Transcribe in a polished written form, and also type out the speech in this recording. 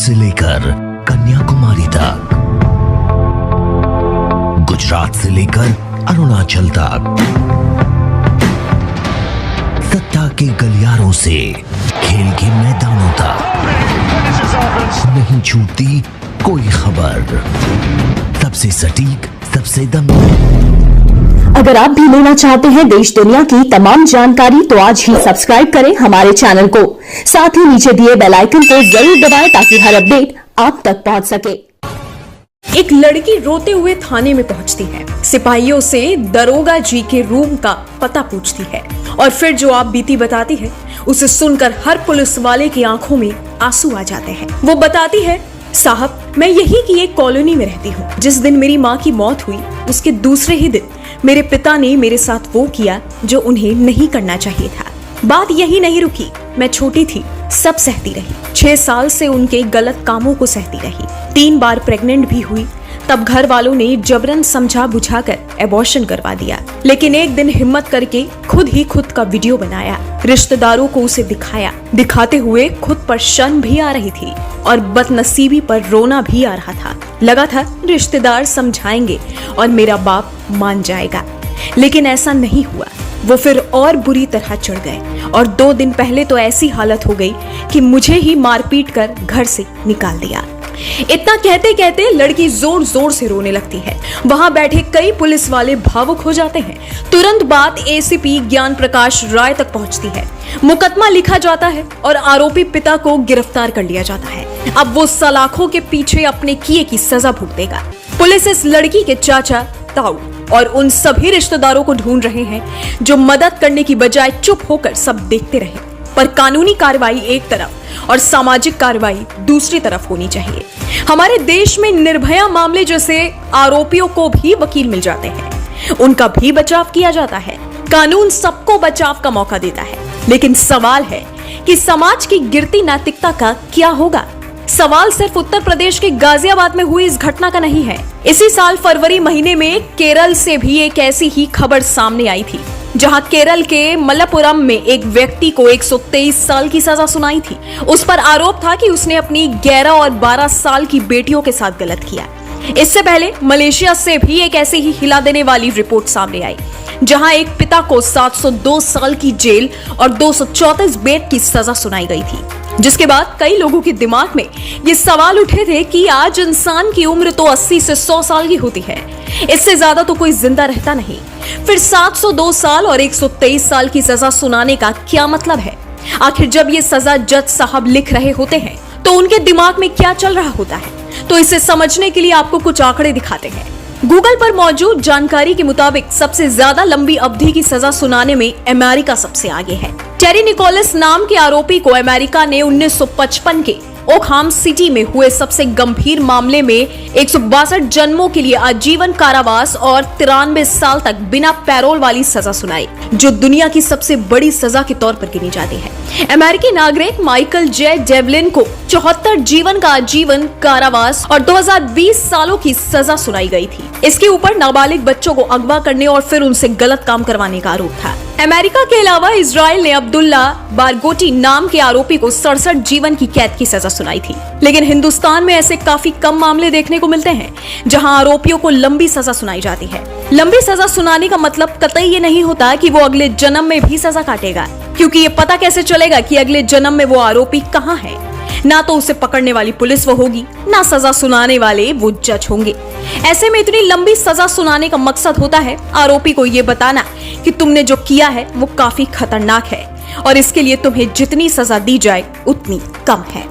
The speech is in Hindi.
से लेकर कन्याकुमारी तक, गुजरात से लेकर अरुणाचल तक, सत्ता के गलियारों से खेल के मैदानों तक, नहीं छूटती कोई खबर। सबसे सटीक, सबसे दमदार। अगर आप भी लेना चाहते हैं देश दुनिया की तमाम जानकारी तो आज ही सब्सक्राइब करें हमारे चैनल को। साथ ही नीचे दिए बेल आइकन को जरूर दबाएं ताकि हर अपडेट आप तक पहुंच सके। एक लड़की रोते हुए थाने में पहुंचती है, सिपाहियों से दरोगा जी के रूम का पता पूछती है और फिर जो आप बीती बताती है उसे सुनकर हर पुलिस वाले की आंखों में आंसू आ जाते हैं। वो बताती है, साहब मैं यही की एक कॉलोनी में रहती हूँ। जिस दिन मेरी माँ की मौत हुई उसके दूसरे ही दिन मेरे पिता ने मेरे साथ वो किया जो उन्हें नहीं करना चाहिए था। बात यही नहीं रुकी, मैं छोटी थी, सब सहती रही। 6 साल से उनके गलत कामों को सहती रही। 3 बार प्रेग्नेंट भी हुई, तब घर वालों ने जबरन समझा बुझाकर एबॉर्शन करवा दिया। लेकिन एक दिन हिम्मत करके खुद ही खुद का वीडियो बनाया, रिश्तेदारों को उसे दिखाया। दिखाते हुए खुद पर शर्म भी आ रही थी और बदनसीबी पर रोना भी आ रहा था। लगा था रिश्तेदार समझाएंगे और मेरा बाप मान जाएगा, लेकिन ऐसा नहीं हुआ। वो फिर और बुरी तरह चढ़ गए और 2 दिन पहले तो ऐसी हालत हो गई कि मुझे ही मारपीट कर घर से निकाल दिया। इतना कहते कहते लड़की जोर जोर से रोने लगती है। वहां बैठे कई पुलिस वाले भावुक हो जाते हैं। तुरंत बात एसीपी ज्ञान प्रकाश राय तक पहुंचती है। मुकदमा लिखा जाता है और आरोपी पिता को गिरफ्तार कर लिया जाता है। अब वो सलाखों के पीछे अपने किए की सजा भुगतेगा। पुलिस इस लड़की के चाचा, ताऊ और उन सभी रिश्तेदारों को ढूंढ रहे हैं जो मदद करने की बजाय चुप होकर सब देखते रहे। पर कानूनी कार्रवाई एक तरफ और सामाजिक कार्रवाई दूसरी तरफ होनी चाहिए। हमारे देश में निर्भया मामले जैसे आरोपियों को भी वकील मिल जाते हैं, उनका भी बचाव किया जाता है। कानून सबको बचाव का मौका देता है, लेकिन सवाल है कि समाज की गिरती नैतिकता का क्या होगा। सवाल सिर्फ उत्तर प्रदेश के गाजियाबाद में हुई इस घटना का नहीं है। इसी साल फरवरी महीने में केरल से भी एक ऐसी ही खबर सामने आई थी, जहां केरल के मलप्पुरम में एक व्यक्ति को 123 साल की सजा सुनाई थी। उस पर आरोप था कि उसने अपनी 11 और 12 साल की बेटियों के साथ गलत किया। इससे पहले मलेशिया से भी एक ऐसी ही हिला देने वाली रिपोर्ट सामने आई, जहां एक पिता को 702 साल की जेल और 234 बेट की सजा सुनाई गई थी। जिसके बाद कई लोगों के दिमाग में ये सवाल उठे थे कि आज इंसान की उम्र तो 80 से 100 साल की होती है, इससे ज्यादा तो कोई जिंदा रहता नहीं। फिर 702 साल और 123 साल की सजा सुनाने का क्या मतलब है? आखिर जब ये सजा जज साहब लिख रहे होते हैं तो उनके दिमाग में क्या चल रहा होता है? तो इसे समझने के लिए आपको कुछ आंकड़े दिखाते हैं। गूगल पर मौजूद जानकारी के मुताबिक सबसे ज्यादा लंबी अवधि की सजा सुनाने में अमेरिका सबसे आगे है। टेरी निकोलस नाम के आरोपी को अमेरिका ने 1955 के ओकहाम सिटी में हुए सबसे गंभीर मामले में 162 जन्मों के लिए आजीवन कारावास और 93 साल तक बिना पैरोल वाली सजा सुनाई, जो दुनिया की सबसे बड़ी सजा के तौर पर गिनी जाती है। अमेरिकी नागरिक माइकल जे डेवलिन को 74 जीवन का आजीवन कारावास और 2020 सालों की सजा सुनाई गई थी। इसके ऊपर नाबालिग बच्चों को अगवा करने और फिर उनसे गलत काम करवाने का आरोप था। अमेरिका के अलावा इजराइल ने अब्दुल्ला बारगोटी नाम के आरोपी को 67 जीवन की कैद की सजा सुनाई थी। लेकिन हिंदुस्तान में ऐसे काफी कम मामले देखने को मिलते हैं जहां आरोपियों को लंबी सजा सुनाई जाती है। लंबी सजा सुनाने का मतलब कतई ये नहीं होता कि वो अगले जन्म में भी सजा काटेगा, क्योंकि ये पता कैसे चलेगा कि अगले जन्म में वो आरोपी कहाँ है? ना तो उसे पकड़ने वाली पुलिस वो होगी, ना सजा सुनाने वाले वो जज होंगे। ऐसे में इतनी लंबी सजा सुनाने का मकसद होता है आरोपी को ये बताना कि तुमने जो किया है वो काफी खतरनाक है और इसके लिए तुम्हें जितनी सजा दी जाए उतनी कम है।